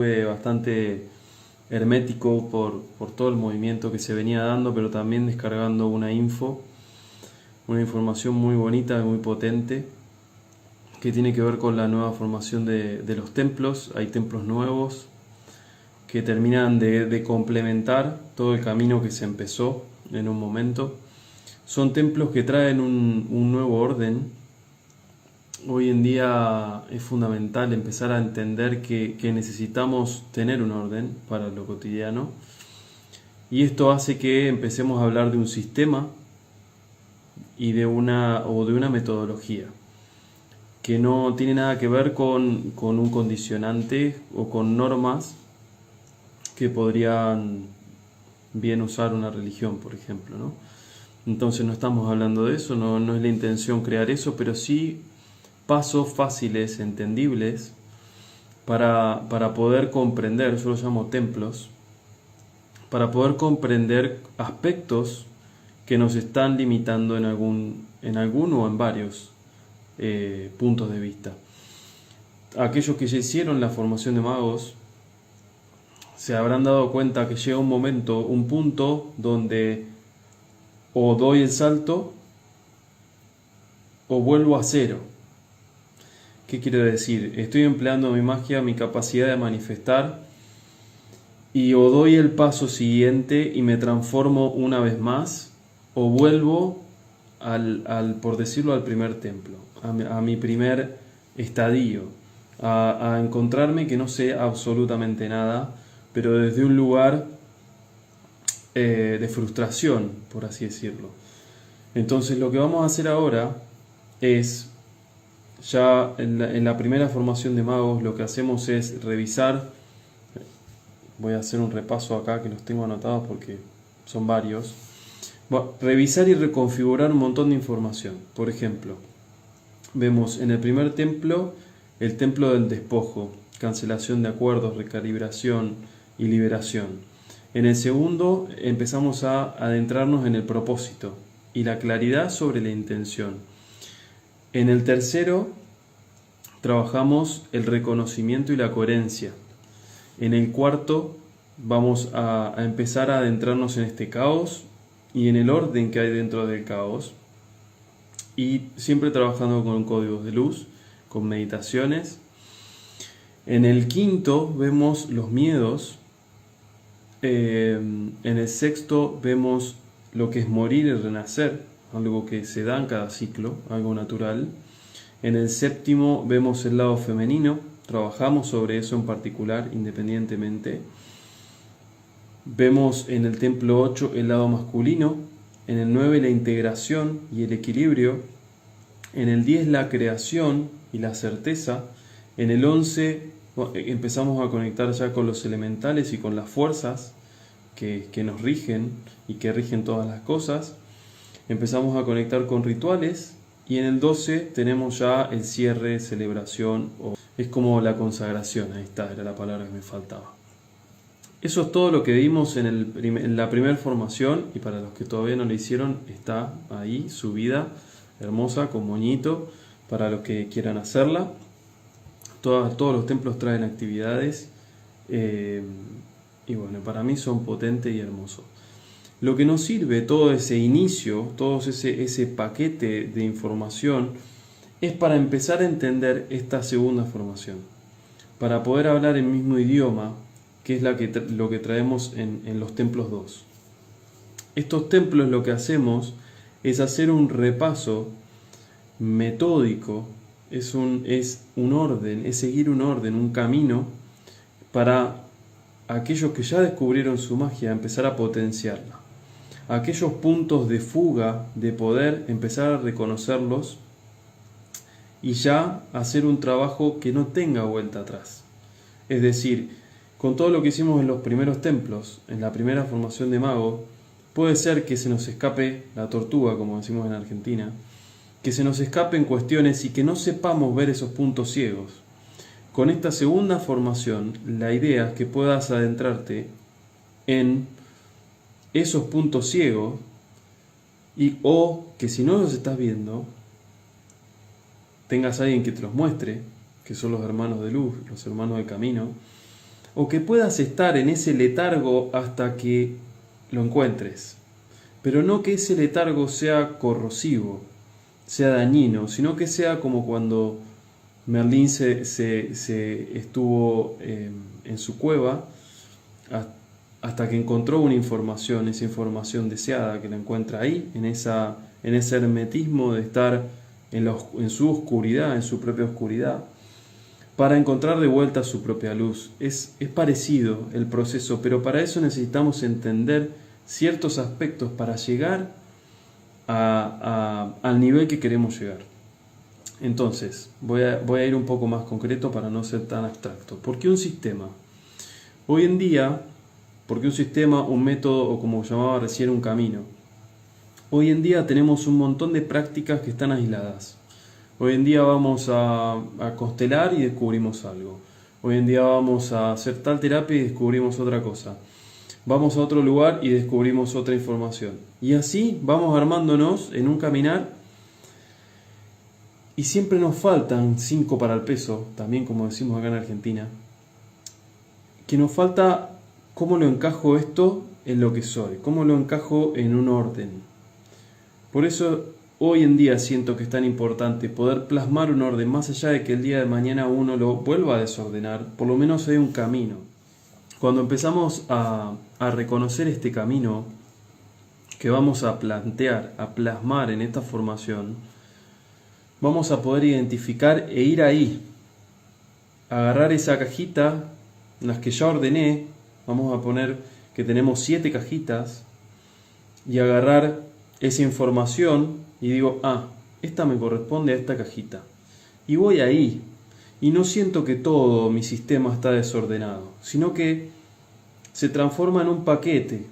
Fue bastante hermético por todo el movimiento que se venía dando, pero también descargando una información muy bonita y muy potente que tiene que ver con la nueva formación de los templos. Hay templos nuevos que terminan de complementar todo el camino que se empezó en un momento. Son templos que traen un nuevo orden. Hoy en día es fundamental empezar a entender que necesitamos tener un orden para lo cotidiano, y esto hace que empecemos a hablar de un sistema y de una metodología que no tiene nada que ver con un condicionante o con normas que podrían bien usar una religión, por ejemplo, ¿no? Entonces no estamos hablando de eso, no es la intención crear eso, pero sí pasos fáciles, entendibles, para poder comprender, yo los llamo templos, para poder comprender aspectos que nos están limitando en algún o en varios puntos de vista. Aquellos que ya hicieron la formación de magos se habrán dado cuenta que llega un momento, un punto donde o doy el salto o vuelvo a cero. ¿Qué quiere decir? Estoy empleando mi magia, mi capacidad de manifestar, y o doy el paso siguiente y me transformo una vez más, o vuelvo por decirlo, al primer templo, a mi primer estadio, a encontrarme que no sé absolutamente nada, pero desde un lugar de frustración, por así decirlo. Entonces lo que vamos a hacer ahora es, ya en la primera formación de magos, lo que hacemos es revisar. Voy a hacer un repaso acá que los tengo anotados porque son varios. Revisar y reconfigurar un montón de información. Por ejemplo, vemos en el primer templo el templo del despojo, cancelación de acuerdos, recalibración y liberación. En el segundo empezamos a adentrarnos en el propósito y la claridad sobre la intención. En el tercero trabajamos el reconocimiento y la coherencia. En el cuarto vamos a empezar a adentrarnos en este caos y en el orden que hay dentro del caos, y siempre trabajando con códigos de luz, con meditaciones. En el quinto vemos los miedos. En el sexto vemos lo que es morir y renacer, algo que se da en cada ciclo, algo natural. En el séptimo vemos el lado femenino, trabajamos sobre eso en particular, independientemente. Vemos en el templo 8 el lado masculino, en el 9 la integración y el equilibrio, en el 10 la creación y la certeza, en el 11 empezamos a conectar ya con los elementales y con las fuerzas que nos rigen y que rigen todas las cosas. Empezamos a conectar con rituales, y en el 12 tenemos ya el cierre, celebración, es como la consagración. Ahí está, era la palabra que me faltaba. Eso es todo lo que vimos en la primera formación, y para los que todavía no lo hicieron, está ahí subida, hermosa, con moñito, para los que quieran hacerla. Todos los templos traen actividades, y bueno, para mí son potentes y hermosos. Lo que nos sirve todo ese inicio, todo ese paquete de información, es para empezar a entender esta segunda formación, para poder hablar el mismo idioma, que es lo que traemos en los templos 2. Estos templos, lo que hacemos es hacer un repaso metódico, es un orden, es seguir un orden, un camino, para aquellos que ya descubrieron su magia, empezar a potenciarla. Aquellos puntos de fuga de poder, empezar a reconocerlos y ya hacer un trabajo que no tenga vuelta atrás. Es decir, con todo lo que hicimos en los primeros templos, en la primera formación de mago, puede ser que se nos escape la tortuga, como decimos en Argentina, que se nos escapen cuestiones y que no sepamos ver esos puntos ciegos. Con esta segunda formación, la idea es que puedas adentrarte en esos puntos ciegos, o que si no los estás viendo, tengas a alguien que te los muestre, que son los hermanos de luz, los hermanos del camino, o que puedas estar en ese letargo hasta que lo encuentres. Pero no que ese letargo sea corrosivo, sea dañino, sino que sea como cuando Merlín se estuvo en su cueva hasta que encontró una información, esa información deseada que la encuentra ahí, en ese hermetismo de estar en su oscuridad, en su propia oscuridad, para encontrar de vuelta su propia luz. Es parecido el proceso, pero para eso necesitamos entender ciertos aspectos para llegar al nivel que queremos llegar. Entonces, voy a ir un poco más concreto para no ser tan abstracto. ¿Por qué un sistema? Hoy en día, ¿por qué un sistema, un método o como llamaba recién un camino? Hoy en día tenemos un montón de prácticas que están aisladas. Hoy en día vamos a constelar y descubrimos algo. Hoy en día vamos a hacer tal terapia y descubrimos otra cosa. Vamos a otro lugar y descubrimos otra información. Y así vamos armándonos en un caminar y siempre nos faltan 5 para el peso, también como decimos acá en Argentina, que nos falta cómo lo encajo esto en lo que soy, cómo lo encajo en un orden. Por eso hoy en día siento que es tan importante poder plasmar un orden, más allá de que el día de mañana uno lo vuelva a desordenar, por lo menos hay un camino. Cuando empezamos a reconocer este camino que vamos a plantear, a plasmar en esta formación, vamos a poder identificar e ir ahí, agarrar esa cajita, las que ya ordené, vamos a poner que tenemos 7 cajitas, y agarrar esa información y digo, esta me corresponde a esta cajita. Y voy ahí, y no siento que todo mi sistema está desordenado, sino que se transforma en un paquete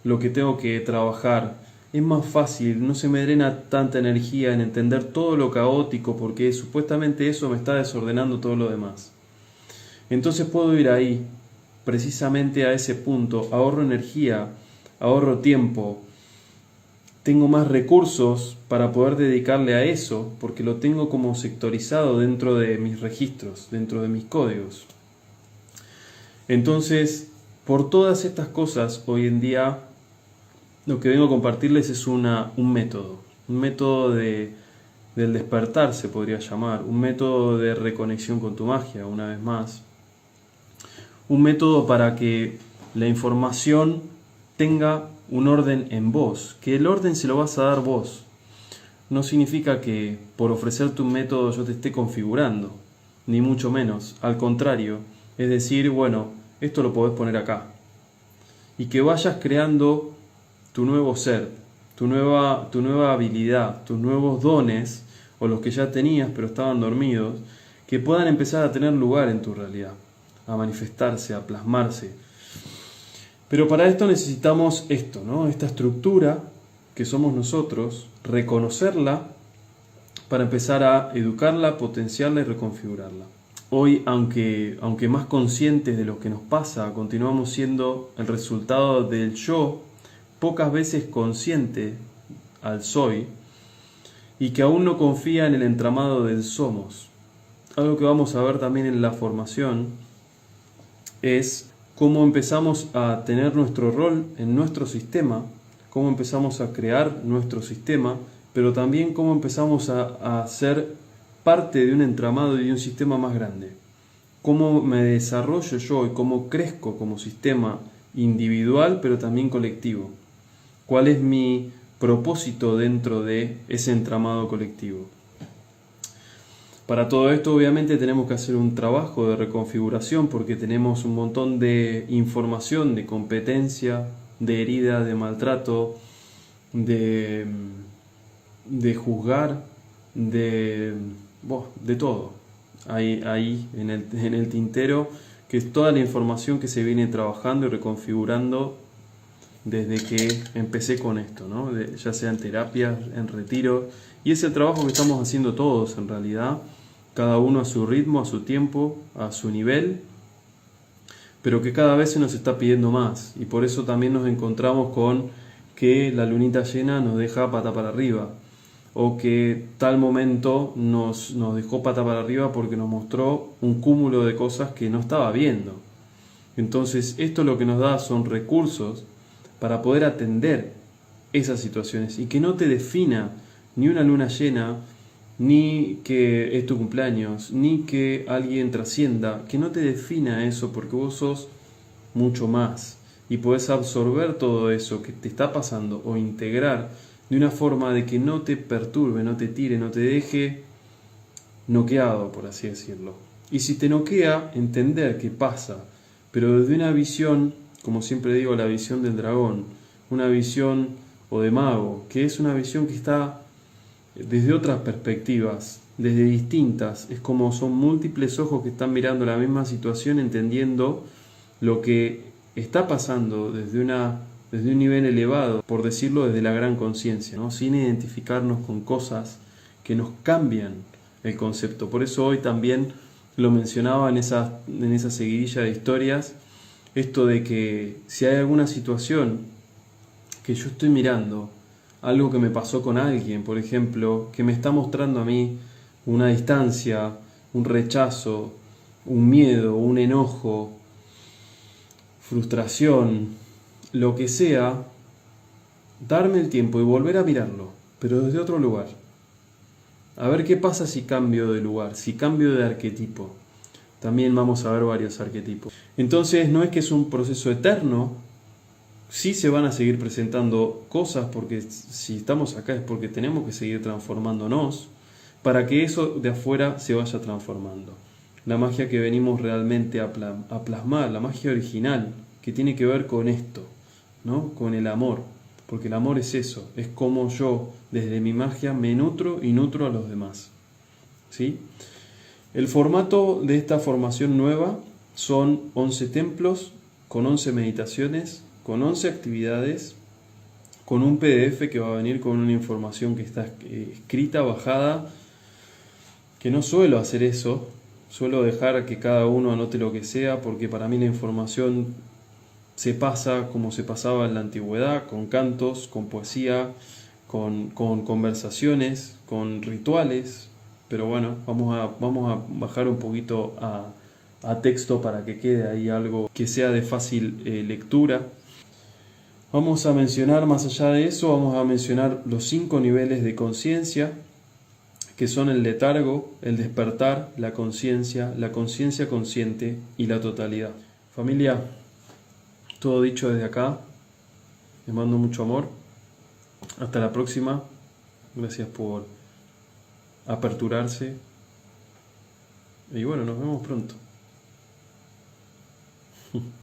lo que tengo que trabajar. Es más fácil, no se me drena tanta energía en entender todo lo caótico, porque supuestamente eso me está desordenando todo lo demás. Entonces puedo ir ahí, precisamente a ese punto, ahorro energía, ahorro tiempo, tengo más recursos para poder dedicarle a eso, porque lo tengo como sectorizado dentro de mis registros, dentro de mis códigos. Entonces, por todas estas cosas, hoy en día lo que vengo a compartirles es un método del despertar, se podría llamar, un método de reconexión con tu magia, una vez más. Un método para que la información tenga un orden en vos, que el orden se lo vas a dar vos. No significa que por ofrecerte un método yo te esté configurando, ni mucho menos, al contrario, es decir, bueno, esto lo podés poner acá. Y que vayas creando tu nuevo ser, tu nueva habilidad, tus nuevos dones, o los que ya tenías pero estaban dormidos, que puedan empezar a tener lugar en tu realidad, a manifestarse, a plasmarse. Pero para esto necesitamos esto, ¿no? Esta estructura que somos nosotros, reconocerla para empezar a educarla, potenciarla y reconfigurarla. Hoy, aunque más conscientes de lo que nos pasa, continuamos siendo el resultado del yo, pocas veces consciente al soy, y que aún no confía en el entramado del somos. Algo que vamos a ver también en la formación es cómo empezamos a tener nuestro rol en nuestro sistema, cómo empezamos a crear nuestro sistema, pero también cómo empezamos a ser parte de un entramado y de un sistema más grande. Cómo me desarrollo yo y cómo crezco como sistema individual, pero también colectivo. ¿Cuál es mi propósito dentro de ese entramado colectivo? Para todo esto obviamente tenemos que hacer un trabajo de reconfiguración porque tenemos un montón de información, de competencia, de herida, de maltrato, de juzgar, de todo. Ahí en el tintero, que es toda la información que se viene trabajando y reconfigurando desde que empecé con esto, ¿no? Ya sea en terapias, en retiros, y es el trabajo que estamos haciendo todos en realidad, cada uno a su ritmo, a su tiempo, a su nivel, pero que cada vez se nos está pidiendo más, y por eso también nos encontramos con que la lunita llena nos deja pata para arriba, o que tal momento nos dejó pata para arriba porque nos mostró un cúmulo de cosas que no estaba viendo. Entonces, esto lo que nos da son recursos para poder atender esas situaciones y que no te defina ni una luna llena, ni que es tu cumpleaños, ni que alguien trascienda, que no te defina eso, porque vos sos mucho más y podés absorber todo eso que te está pasando o integrar de una forma de que no te perturbe, no te tire, no te deje noqueado, por así decirlo. Y si te noquea, entender qué pasa, pero desde una visión, como siempre digo, la visión del dragón, una visión o de mago, que es una visión que está desde otras perspectivas, desde distintas, es como son múltiples ojos que están mirando la misma situación, entendiendo lo que está pasando desde un nivel elevado, por decirlo desde la gran conciencia, ¿no? Sin identificarnos con cosas que nos cambian el concepto. Por eso hoy también lo mencionaba en esa seguidilla de historias, esto de que si hay alguna situación que yo estoy mirando, algo que me pasó con alguien, por ejemplo, que me está mostrando a mí una distancia, un rechazo, un miedo, un enojo, frustración, lo que sea, darme el tiempo y volver a mirarlo, pero desde otro lugar. A ver qué pasa si cambio de lugar, si cambio de arquetipo. También vamos a ver varios arquetipos. Entonces no es que es un proceso eterno, sí se van a seguir presentando cosas, porque si estamos acá es porque tenemos que seguir transformándonos para que eso de afuera se vaya transformando. La magia que venimos realmente a plasmar, la magia original, que tiene que ver con esto, ¿no? Con el amor, porque el amor es eso, es como yo desde mi magia me nutro y nutro a los demás, ¿sí? El formato de esta formación nueva son 11 templos con 11 meditaciones, con 11 actividades, con un PDF que va a venir con una información que está escrita, bajada, que no suelo hacer eso, suelo dejar que cada uno anote lo que sea, porque para mí la información se pasa como se pasaba en la antigüedad, con cantos, con poesía, con conversaciones, con rituales, pero bueno, vamos a bajar un poquito a texto para que quede ahí algo que sea de fácil lectura. Vamos a mencionar, más allá de eso, vamos a mencionar los 5 niveles de conciencia, que son el letargo, el despertar, la conciencia consciente y la totalidad. Familia, todo dicho desde acá, les mando mucho amor. Hasta la próxima. Gracias por aperturarse. Y bueno, nos vemos pronto.